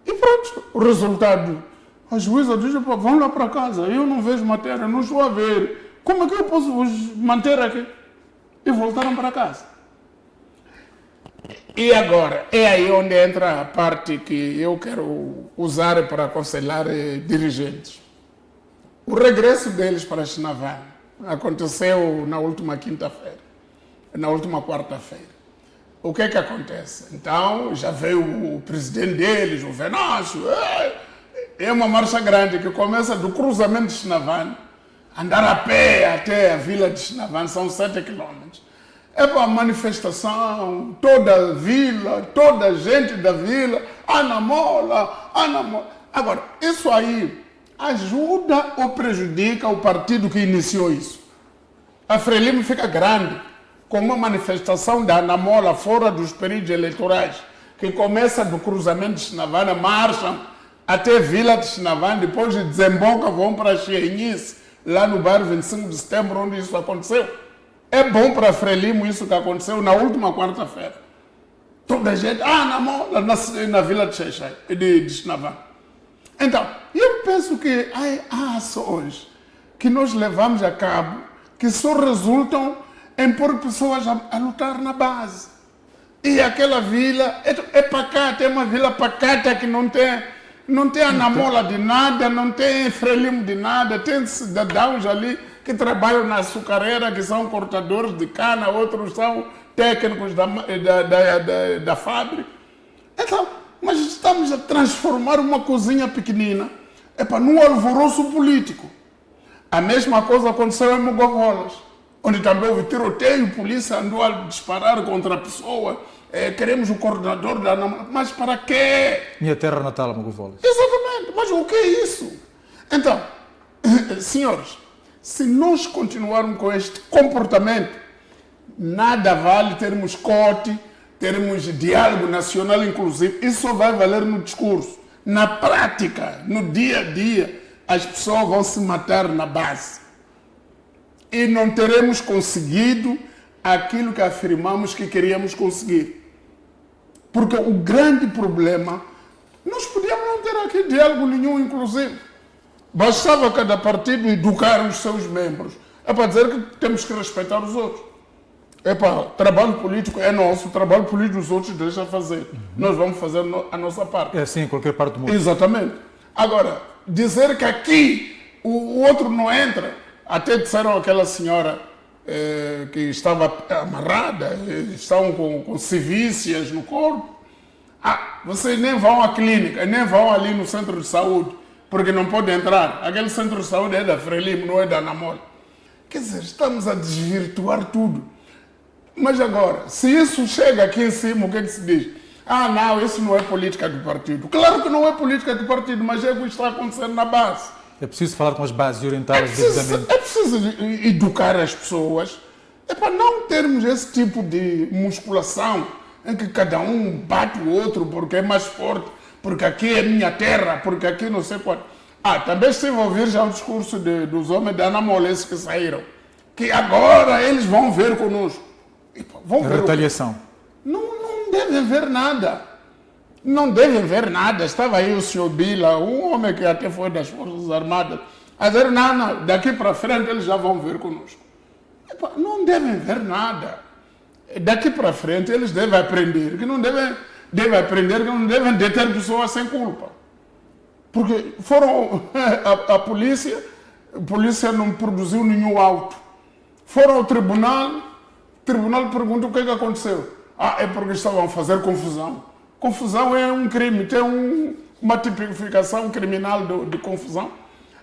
E pronto, o resultado. A juíza diz, vão lá para casa, eu não vejo matéria, não estou a ver. Como é que eu posso vos manter aqui? E voltaram para casa. E agora, é aí onde entra a parte que eu quero usar para aconselhar dirigentes. O regresso deles para Chinavane aconteceu na última quinta-feira, na última quarta-feira. O que é que acontece? Então, já veio o presidente deles, o Venâncio, é uma marcha grande que começa do cruzamento de Chinavane, andar a pé até a vila de Chinavane, são 7 quilômetros. É para a manifestação, toda a vila, toda a gente da vila, Anamola. Agora, isso aí ajuda ou prejudica o partido que iniciou isso? A Frelimo fica grande com uma manifestação da Anamola fora dos períodos eleitorais, que começa do cruzamento de Chinavane, marcham até a vila de Chinavane, depois de desemboca, vão para Xienice, lá no bairro 25 de setembro, onde isso aconteceu. É bom para Frelimo isso que aconteceu na última quarta-feira. Toda a gente, na vila de Xexai, de Chinavane. Então, eu penso que há ações que nós levamos a cabo que só resultam em pôr pessoas a lutar na base. E aquela vila é pacata, é uma vila pacata que não não tem anamola de nada, não tem frelimo de nada, tem cidadãos ali que trabalham na açucareira, que são cortadores de cana, outros são técnicos da fábrica. Então, mas estamos a transformar uma cozinha pequenina num alvoroço político. A mesma coisa aconteceu em Mogovolas, onde também houve tiroteio, a polícia andou a disparar contra a pessoa. Queremos o coordenador da ANAMOL. Mas para quê? Minha terra natal, Mogovolas. Exatamente. Mas o que é isso? Então, senhores, se nós continuarmos com este comportamento, nada vale termos COTE, termos diálogo nacional inclusivo. Isso só vai valer no discurso. Na prática, no dia a dia, as pessoas vão se matar na base. E não teremos conseguido aquilo que afirmamos que queríamos conseguir. Porque o grande problema, nós podíamos não ter aqui diálogo nenhum, inclusive. Bastava cada partido educar os seus membros. É para dizer que temos que respeitar os outros. O trabalho político é nosso, o trabalho político dos outros deixa fazer. Nós vamos fazer a nossa parte. É assim em qualquer parte do mundo. Exatamente. Agora, dizer que aqui o outro não entra, até disseram aquela senhora que estava amarrada, estavam com civícias no corpo. Vocês nem vão à clínica, nem vão ali no centro de saúde, porque não podem entrar. Aquele centro de saúde é da Frelimo, não é da ANAMOL. Quer dizer, estamos a desvirtuar tudo. Mas agora, se isso chega aqui em cima, o que é que se diz? Não, isso não é política do partido. Claro que não é política do partido, mas é o que está acontecendo na base. É preciso falar com as bases e orientá-las devidamente. É preciso educar as pessoas. Para não termos esse tipo de musculação em que cada um bate o outro porque é mais forte, porque aqui é minha terra, porque aqui não sei quanto. Também estive a ouvir já o discurso dos homens da ANAMOL, esses que saíram, que agora eles vão ver conosco. Vão ver retaliação. Não devem ver nada. Não devem ver nada. Estava aí o senhor Bila, um homem que até foi das Forças Armadas, a dizer, não, daqui para frente eles já vão ver conosco. Não devem ver nada. Daqui para frente eles devem aprender, que não devem deter pessoas sem culpa. Porque foram a polícia não produziu nenhum auto. Foram ao tribunal pergunta o que é que aconteceu. É porque estavam a fazer confusão. Confusão é um crime, tem uma tipificação criminal de confusão.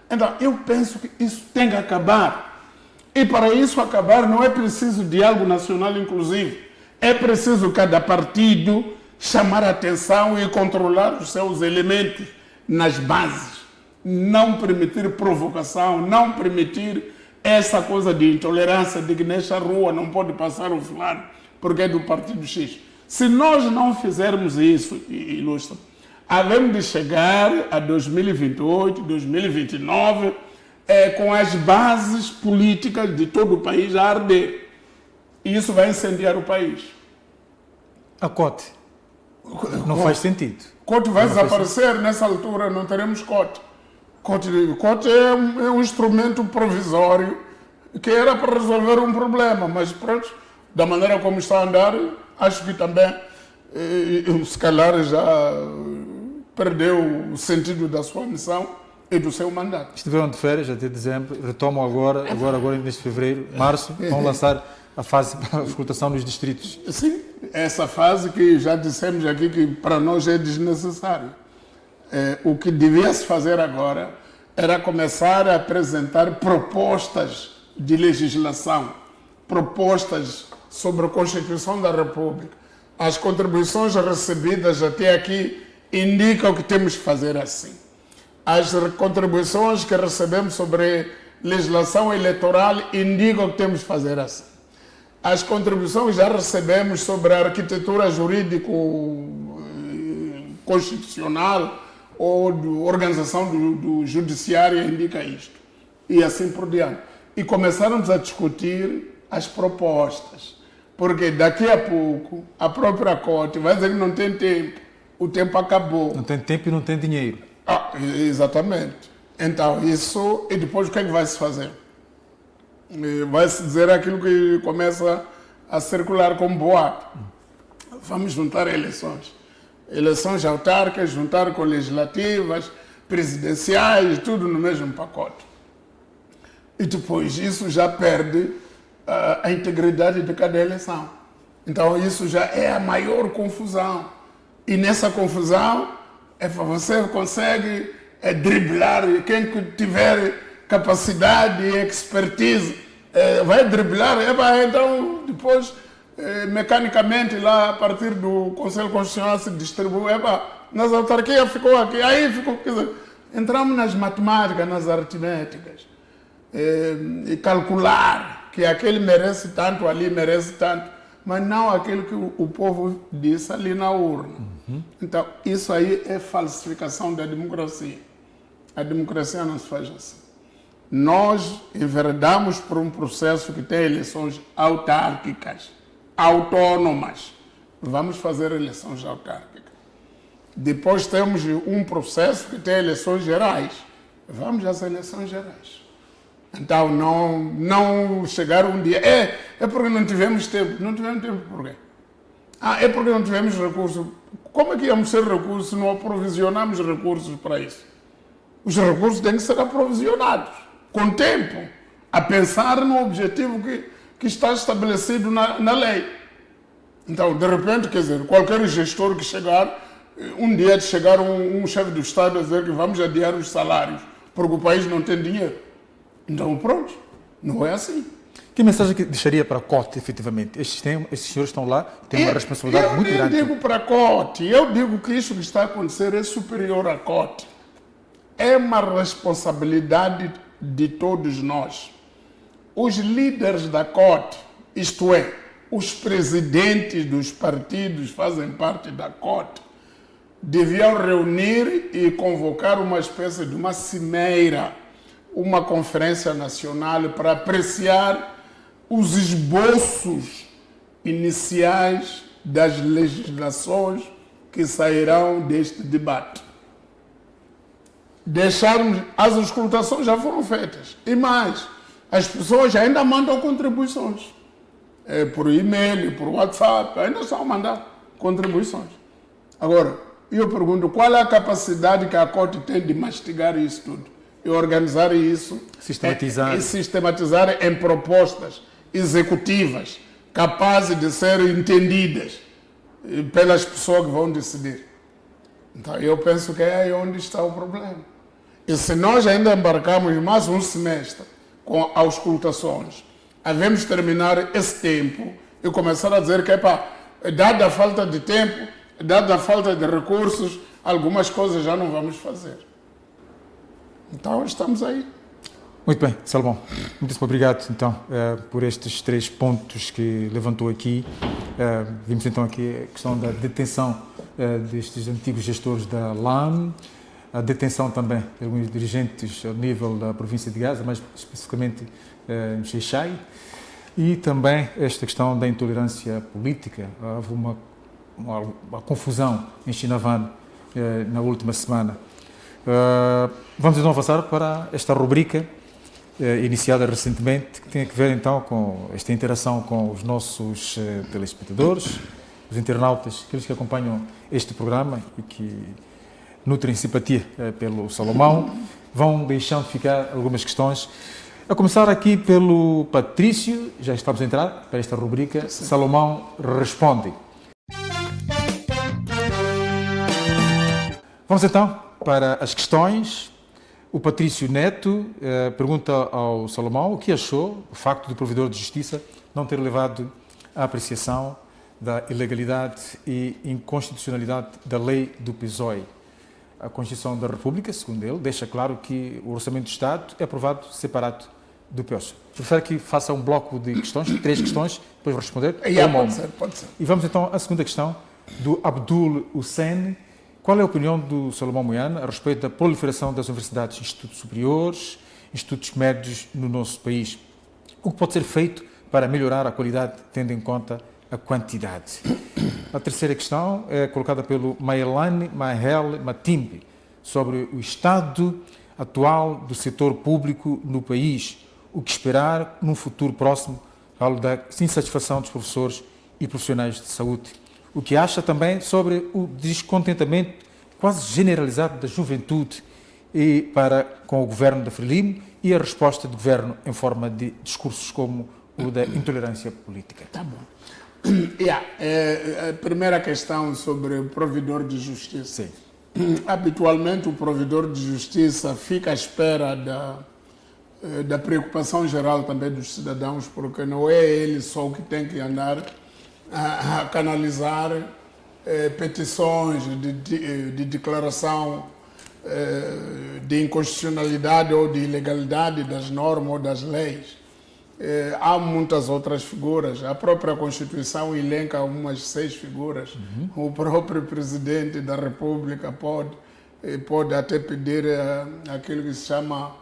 Então, eu penso que isso tem que acabar. E para isso acabar não é preciso diálogo nacional inclusivo. É preciso cada partido chamar a atenção e controlar os seus elementos nas bases. Não permitir provocação, não permitir essa coisa de intolerância, de que nesta rua não pode passar o fulano porque é do partido X. Se nós não fizermos isso, ilustre, havemos de chegar a 2028, 2029, com as bases políticas de todo o país a arder. E isso vai incendiar o país. A COTE não faz sentido. COTE vai desaparecer, nessa altura não teremos COTE. COTE é um instrumento provisório que era para resolver um problema, mas pronto, da maneira como está a andar, acho que também, se calhar, já perdeu o sentido da sua missão e do seu mandato. Estiveram de férias até dezembro, retomam agora neste fevereiro, março, vão lançar a fase para a escutação nos distritos. Sim, essa fase que já dissemos aqui que para nós é desnecessária. O que devia se fazer agora era começar a apresentar propostas de legislação, propostas sobre a Constituição da República. As contribuições recebidas até aqui indicam que temos que fazer assim. As contribuições que recebemos sobre legislação eleitoral indicam que temos que fazer assim. As contribuições que já recebemos sobre a arquitetura jurídico-constitucional ou de organização do judiciário indica isto. E assim por diante. E começarmos a discutir as propostas. Porque daqui a pouco a própria COTE vai dizer que não tem tempo. O tempo acabou. Não tem tempo e não tem dinheiro. Exatamente. Então, isso... E depois o que é que vai se fazer? Vai-se dizer aquilo que começa a circular como boato. Vamos juntar eleições. eleições autárquicas, juntar com legislativas, presidenciais, tudo no mesmo pacote. E depois isso já perde a integridade de cada eleição. Então isso já é a maior confusão. E nessa confusão, você consegue driblar, quem tiver capacidade e expertise vai driblar, então depois mecanicamente lá a partir do Conselho Constitucional se distribui, nas autarquias ficou aqui, aí ficou, quer dizer, entramos nas matemáticas, nas aritméticas, e calcular que aquele merece tanto, ali merece tanto, mas não aquilo que o povo disse ali na urna. Então, isso aí é falsificação da democracia. A democracia não se faz assim. Nós enveredamos por um processo que tem eleições autárquicas, autônomas. Vamos fazer eleições autárquicas. Depois temos um processo que tem eleições gerais. Vamos às eleições gerais. Então, não chegar um dia... É porque não tivemos tempo. Não tivemos tempo por quê? É porque não tivemos recursos. Como é que íamos ter recursos se não aprovisionamos recursos para isso? Os recursos têm que ser aprovisionados, com tempo, a pensar no objetivo que está estabelecido na lei. Então, de repente, quer dizer, qualquer gestor que chegar, um dia de chegar um chefe do Estado a dizer que vamos adiar os salários, porque o país não tem dinheiro. Então, pronto, não é assim. Que mensagem que deixaria para a COT, efetivamente? Estes senhores estão lá, têm uma responsabilidade muito grande. Eu não digo para a COT, eu digo que isso que está a acontecer é superior à COT. É uma responsabilidade de todos nós. Os líderes da COT, isto é, os presidentes dos partidos fazem parte da COT, deviam reunir e convocar uma espécie de uma cimeira, uma conferência nacional para apreciar os esboços iniciais das legislações que sairão deste debate. As auscultações já foram feitas. E mais, as pessoas ainda mandam contribuições. Por e-mail, por WhatsApp, ainda estão a mandar contribuições. Agora, eu pergunto, qual é a capacidade que a COT tem de mastigar isso tudo? E organizar isso, e sistematizar em propostas executivas, capazes de serem entendidas pelas pessoas que vão decidir. Então, eu penso que é aí onde está o problema. E se nós ainda embarcarmos mais um semestre com auscultações, devemos terminar esse tempo e começar a dizer que, dada a falta de tempo, dada a falta de recursos, algumas coisas já não vamos fazer. Então, estamos aí. Muito bem, Salomão. Muitíssimo obrigado, então, por estes 3 pontos que levantou aqui. Vimos, então, aqui a questão da detenção destes antigos gestores da LAM, a detenção também de alguns dirigentes ao nível da província de Gaza, mais especificamente em Xai-Xai, e também esta questão da intolerância política. Houve uma confusão em Chinavan na última semana. Vamos então avançar para esta rubrica iniciada recentemente, que tem a ver então com esta interação com os nossos telespectadores, os internautas, aqueles que acompanham este programa e que nutrem simpatia pelo Salomão. Vão deixando ficar algumas questões. A começar aqui pelo Patrício, já estamos a entrar para esta rubrica. Sim. Salomão responde. Vamos então para as questões. O Patrício Neto pergunta ao Salomão o que achou do facto do provedor de justiça não ter levado à apreciação da ilegalidade e inconstitucionalidade da lei do PSOE. A Constituição da República, segundo ele, deixa claro que o Orçamento do Estado é aprovado separado do PSOE. Prefere que faça um bloco de questões, 3 questões, depois vou responder? Pode ser. E vamos então à segunda questão do Abdul Hussein. Qual é a opinião do Salomão Moiana a respeito da proliferação das universidades, institutos superiores, institutos médios no nosso país? O que pode ser feito para melhorar a qualidade, tendo em conta a quantidade? A terceira questão é colocada pelo Maelane Mahel Matimbe, sobre o estado atual do setor público no país. O que esperar num futuro próximo, ao da insatisfação dos professores e profissionais de saúde. o que acha também sobre o descontentamento quase generalizado da juventude com o governo da Frelimo e a resposta do governo em forma de discursos como o da intolerância política. Tá bom. A primeira questão sobre o provedor de justiça. Sim. Habitualmente o provedor de justiça fica à espera da preocupação geral também dos cidadãos, porque não é ele só que tem que andar a canalizar petições de declaração de inconstitucionalidade ou de ilegalidade das normas ou das leis. Há muitas outras figuras. A própria Constituição elenca umas 6 figuras. O próprio presidente da República pode até pedir aquilo que se chama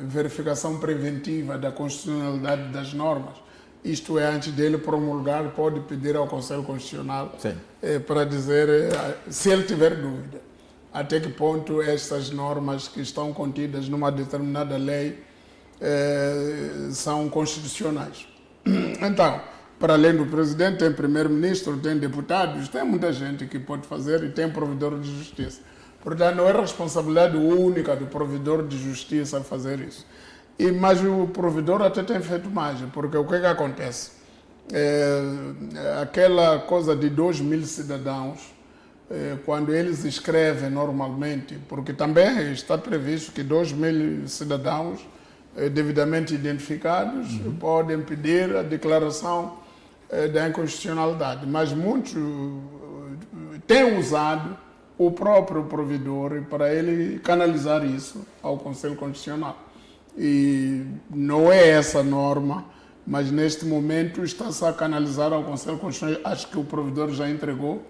verificação preventiva da constitucionalidade das normas. Isto é, antes dele promulgar, pode pedir ao Conselho Constitucional para dizer, se ele tiver dúvida, até que ponto estas normas que estão contidas numa determinada lei são constitucionais. Então, para além do presidente, tem primeiro-ministro, tem deputados, tem muita gente que pode fazer e tem provedor de justiça. Portanto, não é responsabilidade única do provedor de justiça fazer isso. Mas o provedor até tem feito mais, porque o que acontece? Aquela coisa de 2.000 cidadãos, quando eles escrevem normalmente, porque também está previsto que 2.000 cidadãos devidamente identificados podem pedir a declaração da inconstitucionalidade, mas muitos têm usado o próprio provedor para ele canalizar isso ao Conselho Constitucional. E não é essa a norma, mas neste momento está-se a canalizar ao Conselho Constitucional. Acho que o provedor já entregou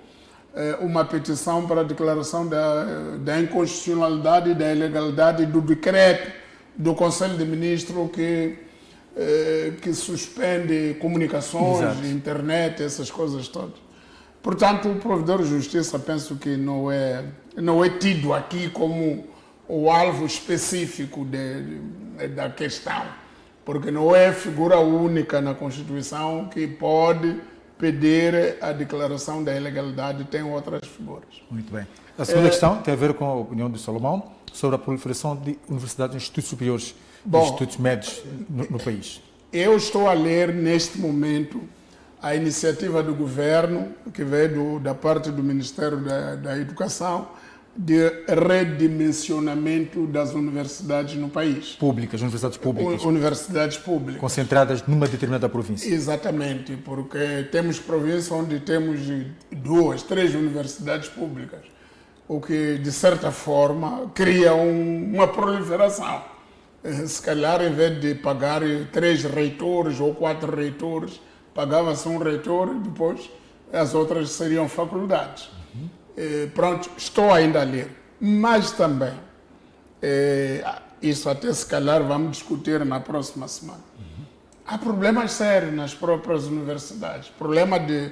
uma petição para a declaração da inconstitucionalidade e da ilegalidade do decreto do Conselho de Ministros que suspende comunicações, Exato. internet, essas coisas todas. Portanto, o provedor de justiça, penso que não é tido aqui como o alvo específico da questão, porque não é figura única na Constituição que pode pedir a declaração da ilegalidade, tem outras figuras. Muito bem. A segunda questão tem a ver com a opinião de Salomão sobre a proliferação de universidades e institutos superiores e institutos médios no país. Eu estou a ler neste momento a iniciativa do governo, que veio da parte do Ministério da Educação, de redimensionamento das universidades no país. Públicas, universidades públicas. Universidades públicas. Concentradas numa determinada província. Exatamente, porque temos províncias onde temos 2, 3 universidades públicas, o que, de certa forma, cria uma proliferação. Se calhar, em vez de pagar 3 reitores ou 4 reitores, pagava-se um reitor e depois as outras seriam faculdades. Pronto, estou ainda a ler. Mas também, isso até se calhar vamos discutir na próxima semana. Há problemas sérios nas próprias universidades. Problema de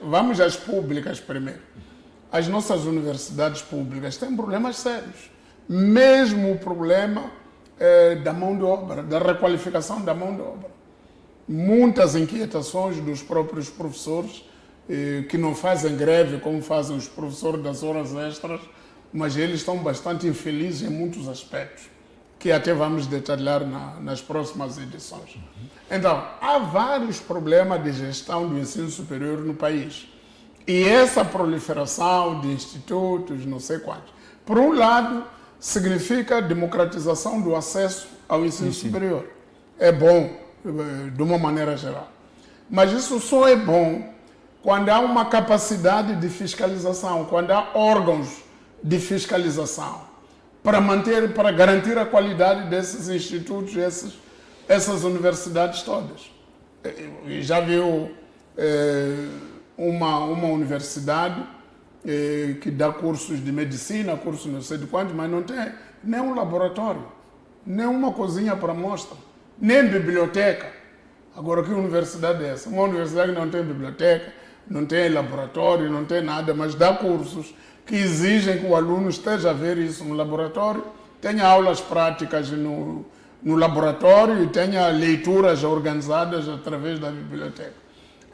vamos às públicas primeiro. As nossas universidades públicas têm problemas sérios. Mesmo o problema da mão de obra, da requalificação da mão de obra. Muitas inquietações dos próprios professores que não fazem greve como fazem os professores das horas extras, mas eles estão bastante infelizes em muitos aspectos, que até vamos detalhar nas próximas edições. Então, há vários problemas de gestão do ensino superior no país. E essa proliferação de institutos, não sei quantos, por um lado, significa democratização do acesso ao ensino superior. É bom, de uma maneira geral. Mas isso só é bom quando há uma capacidade de fiscalização, quando há órgãos de fiscalização para garantir a qualidade desses institutos, essas universidades todas. Já viu uma universidade que dá cursos de medicina, cursos não sei de quanto, mas não tem nem um laboratório, nem uma cozinha para mostra, nem biblioteca. Agora, que universidade é essa? Uma universidade que não tem biblioteca, não tem laboratório, não tem nada, mas dá cursos que exigem que o aluno esteja a ver isso no laboratório, tenha aulas práticas no laboratório e tenha leituras organizadas através da biblioteca.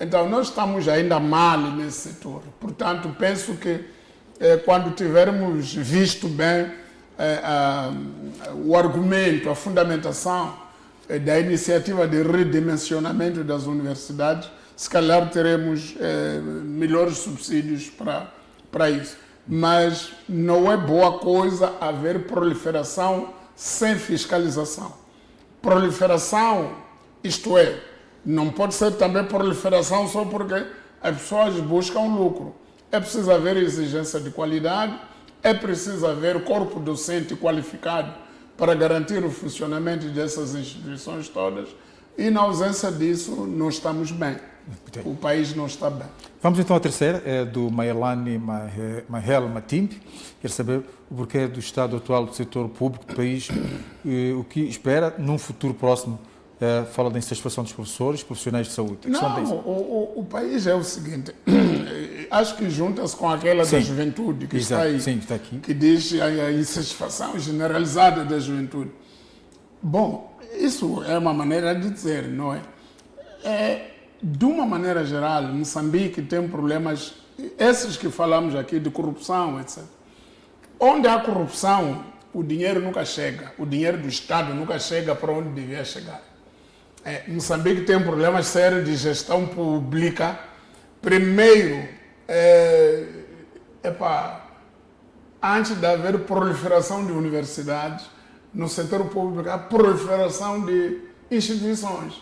Então, nós estamos ainda mal nesse setor. Portanto, penso que quando tivermos visto bem o argumento, a fundamentação da iniciativa de redimensionamento das universidades, se calhar teremos melhores subsídios para isso. Mas não é boa coisa haver proliferação sem fiscalização. Proliferação, isto é, não pode ser também proliferação só porque as pessoas buscam lucro. É preciso haver exigência de qualidade, é preciso haver corpo docente qualificado para garantir o funcionamento dessas instituições todas, e na ausência disso não estamos bem. O país não está bem. Vamos então à terceira, é do Maelani Mahel Matimbe. Quer saber o porquê do estado atual do setor público do país, o que espera num futuro próximo. Fala da insatisfação dos professores, profissionais de saúde. Não, o país é o seguinte, acho que junta-se com aquela da juventude que está aí, está aqui, que diz a insatisfação generalizada da juventude. Bom, isso é uma maneira de dizer, não é? De uma maneira geral, Moçambique tem problemas, esses que falamos aqui, de corrupção, etc. Onde há corrupção, o dinheiro nunca chega, o dinheiro do Estado nunca chega para onde devia chegar. Moçambique tem problemas sérios de gestão pública. Primeiro, antes de haver proliferação de universidades, no setor público há proliferação de instituições.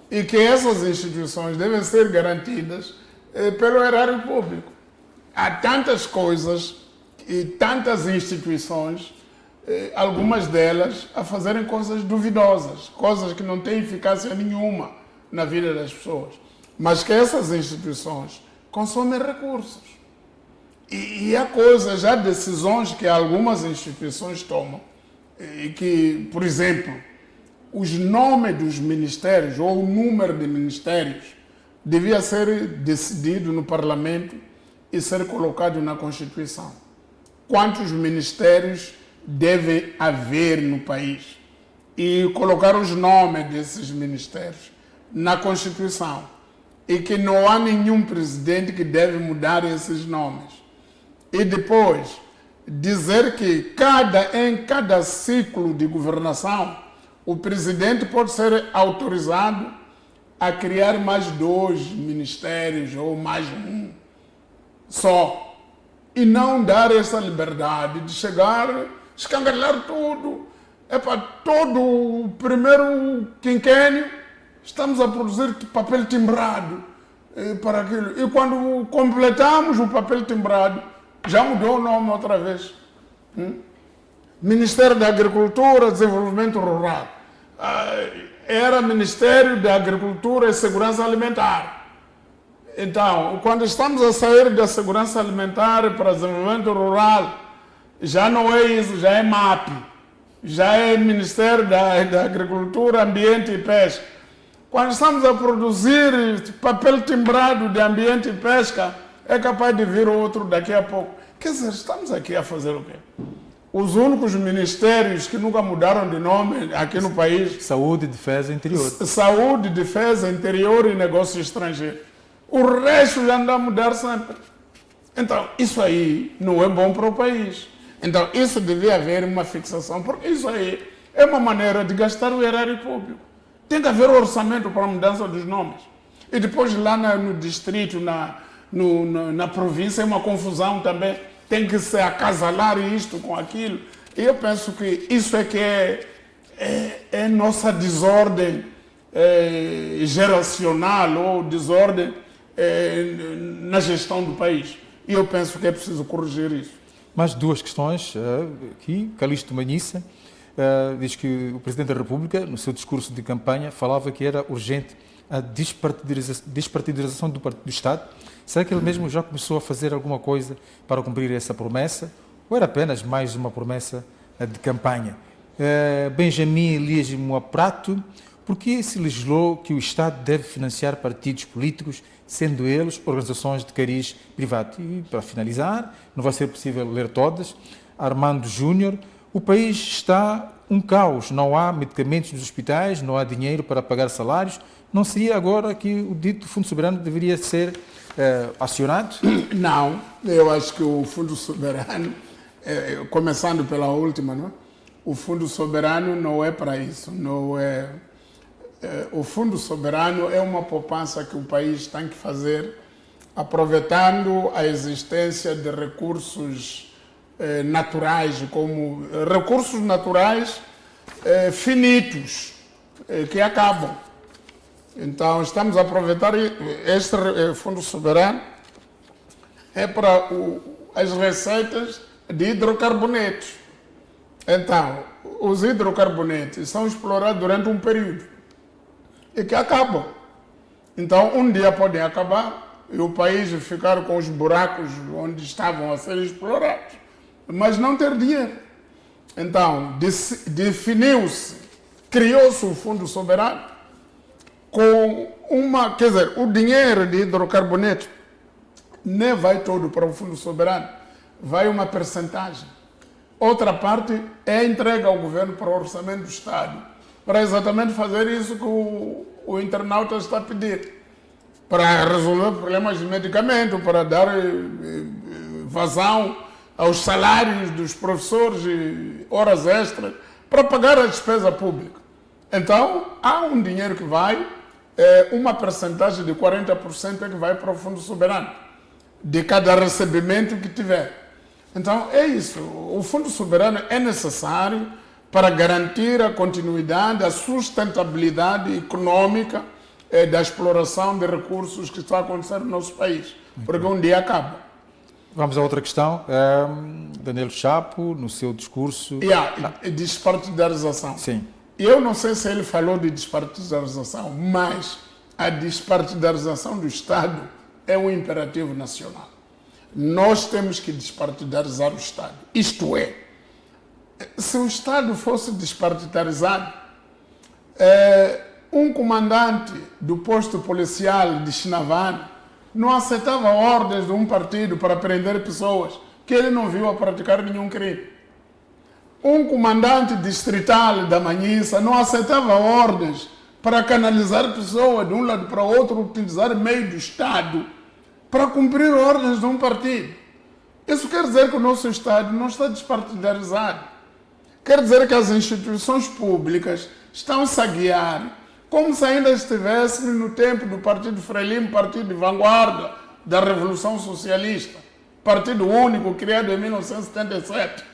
E que essas instituições devem ser garantidas pelo erário público. Há tantas coisas e tantas instituições, algumas delas a fazerem coisas duvidosas, coisas que não têm eficácia nenhuma na vida das pessoas, mas que essas instituições consomem recursos. E há coisas, há decisões que algumas instituições tomam, e que, por exemplo, os nomes dos ministérios ou o número de ministérios devia ser decidido no Parlamento e ser colocado na Constituição. Quantos ministérios deve haver no país? E colocar os nomes desses ministérios na Constituição. E que não há nenhum presidente que deve mudar esses nomes. E depois, dizer que em cada ciclo de governação, o presidente pode ser autorizado a criar mais 2 ministérios ou mais um só. E não dar essa liberdade de chegar, escangalhar tudo. Todo o primeiro quinquênio estamos a produzir papel timbrado para aquilo. E quando completamos o papel timbrado, já mudou o nome outra vez. Ministério da Agricultura e Desenvolvimento Rural. Era Ministério da Agricultura e Segurança Alimentar. Então, quando estamos a sair da segurança alimentar para desenvolvimento rural, já não é isso, já é MAP, já é Ministério da Agricultura, Ambiente e Pesca. Quando estamos a produzir papel timbrado de ambiente e pesca, é capaz de vir outro daqui a pouco. Quer dizer, estamos aqui a fazer o quê? Os únicos ministérios que nunca mudaram de nome aqui no país... Saúde, Defesa, Interior. Saúde, Defesa, Interior e Negócios Estrangeiros. O resto já anda a mudar sempre. Então, isso aí não é bom para o país. Então, isso devia haver uma fixação, porque isso aí é uma maneira de gastar o erário público. Tem que haver orçamento para a mudança dos nomes. E depois lá no distrito, na província, é uma confusão também. Tem que se acasalar isto com aquilo. E eu penso que isso é que é nossa desordem geracional ou desordem na gestão do país. E eu penso que é preciso corrigir isso. Mais 2 questões aqui. Calixto Manhissa diz que o Presidente da República, no seu discurso de campanha, falava que era urgente a despartidarização do Estado. Será que ele mesmo já começou a fazer alguma coisa para cumprir essa promessa? Ou era apenas mais uma promessa de campanha? Benjamin Elias Moaprato, por que se legislou que o Estado deve financiar partidos políticos, sendo eles organizações de cariz privado? E, para finalizar, não vai ser possível ler todas, Armando Júnior, O país está um caos, não há medicamentos nos hospitais, não há dinheiro para pagar salários. Não seria agora que o dito Fundo Soberano deveria ser acionado? Não, eu acho que o Fundo Soberano, começando pela última, não? O Fundo Soberano não é para isso. Não é, o Fundo Soberano é uma poupança que o país tem que fazer aproveitando a existência de recursos naturais, como recursos naturais finitos, que acabam. Então, estamos a aproveitar este Fundo Soberano para as receitas de hidrocarbonetos. Então, os hidrocarbonetos são explorados durante um período e que acabam. Então, um dia podem acabar e o país ficar com os buracos onde estavam a ser explorados, mas não ter dinheiro. Então, definiu-se, criou-se o Fundo Soberano com quer dizer, o dinheiro de hidrocarbonetos nem vai todo para o Fundo Soberano, vai uma percentagem. Outra parte é entregue ao governo para o orçamento do Estado, para exatamente fazer isso que o internauta está a pedir, para resolver problemas de medicamento, para dar vazão aos salários dos professores e horas extras, para pagar a despesa pública. Então, há um dinheiro que vai, uma percentagem de 40% é que vai para o Fundo Soberano, de cada recebimento que tiver. Então, é isso. O Fundo Soberano é necessário para garantir a continuidade, a sustentabilidade econômica da exploração de recursos que está a acontecer no nosso país, porque um dia acaba. Vamos a outra questão. Daniel Chapo, no seu discurso... Despartidarização. Sim. Eu não sei se ele falou de despartidarização, mas a despartidarização do Estado é um imperativo nacional. Nós temos que despartidarizar o Estado. Isto é, se o Estado fosse despartidarizado, um comandante do posto policial de Chinavane não aceitava ordens de um partido para prender pessoas que ele não viu a praticar nenhum crime. Um comandante distrital da Manhissa não aceitava ordens para canalizar pessoas de um lado para o outro, utilizar meio do Estado para cumprir ordens de um partido. Isso quer dizer que o nosso Estado não está despartidarizado. Quer dizer que as instituições públicas estão-se a guiar como se ainda estivéssemos no tempo do Partido Frelimo, partido de vanguarda da Revolução Socialista, partido único criado em 1977,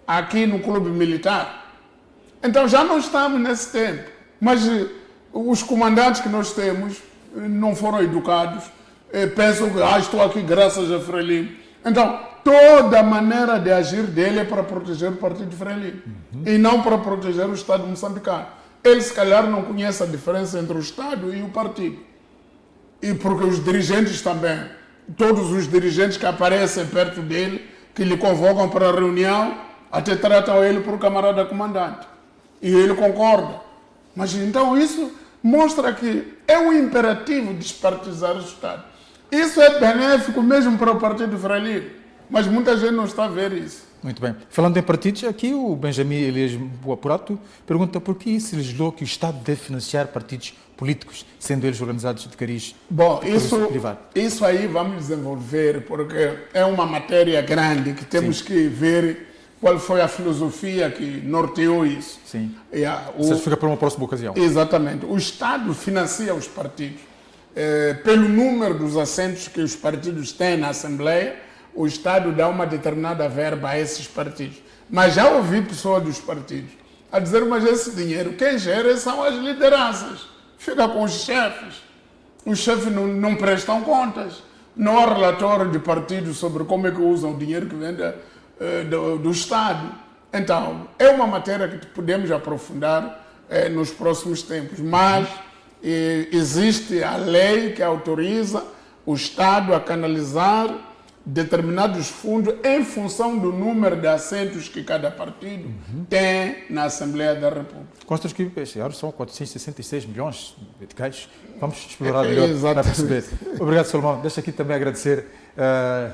aqui no Clube Militar. Então já não estamos nesse tempo, mas os comandantes que nós temos não foram educados, pensam que estou aqui graças a Frelimo. Então, toda a maneira de agir dele é para proteger o Partido Frelimo e não para proteger o Estado moçambicano. Ele, se calhar, não conhece a diferença entre o Estado e o partido. E porque os dirigentes também, todos os dirigentes que aparecem perto dele, que lhe convocam para a reunião, até tratam ele por camarada comandante. E ele concorda. Mas então isso mostra que é um imperativo despartizar o Estado. Isso é benéfico mesmo para o Partido Frelimo, mas muita gente não está a ver isso. Muito bem. Falando em partidos, aqui o Benjamin Elias Boapurato pergunta por que se legislou que o Estado deve financiar partidos políticos, sendo eles organizados de cariz privado. Isso aí vamos desenvolver, porque é uma matéria grande que temos que ver qual foi a filosofia que norteou isso. Sim. Isso fica para uma próxima ocasião. Exatamente. O Estado financia os partidos. Pelo número dos assentos que os partidos têm na Assembleia, o Estado dá uma determinada verba a esses partidos. Mas já ouvi pessoas dos partidos a dizer, mas esse dinheiro, quem gera são as lideranças. Fica com os chefes. Os chefes não prestam contas. Não há relatório de partido sobre como é que usam o dinheiro que vem do Estado. Então, é uma matéria que podemos aprofundar nos próximos tempos. Mas existe a lei que autoriza o Estado a canalizar determinados fundos em função do número de assentos que cada partido tem na Assembleia da República. Constas que este ano são 466 milhões de meticais. Vamos explorar melhor para perceber. Obrigado, Salomão. Deixa aqui também agradecer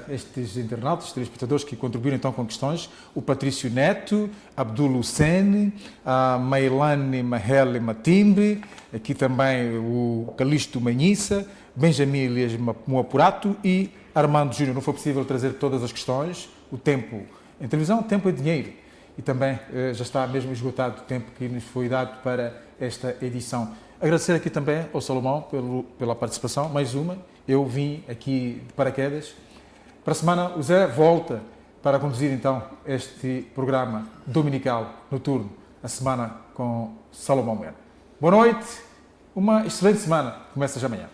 estes internautas, estes telespectadores que contribuíram então com questões. O Patrício Neto, Abdul Hussein, a Mailane Mahele Matimbre, aqui também o Calixto Manhissa, Benjamin Elias Moapurato e Armando Júnior. Não foi possível trazer todas as questões. O tempo em televisão, o tempo é dinheiro. E também já está mesmo esgotado o tempo que nos foi dado para esta edição. Agradecer aqui também ao Salomão pela participação, mais uma. Eu vim aqui de paraquedas. Para a semana o Zé volta para conduzir então este programa dominical noturno, a semana com Salomão Moyana. Boa noite, uma excelente semana. Começa já amanhã.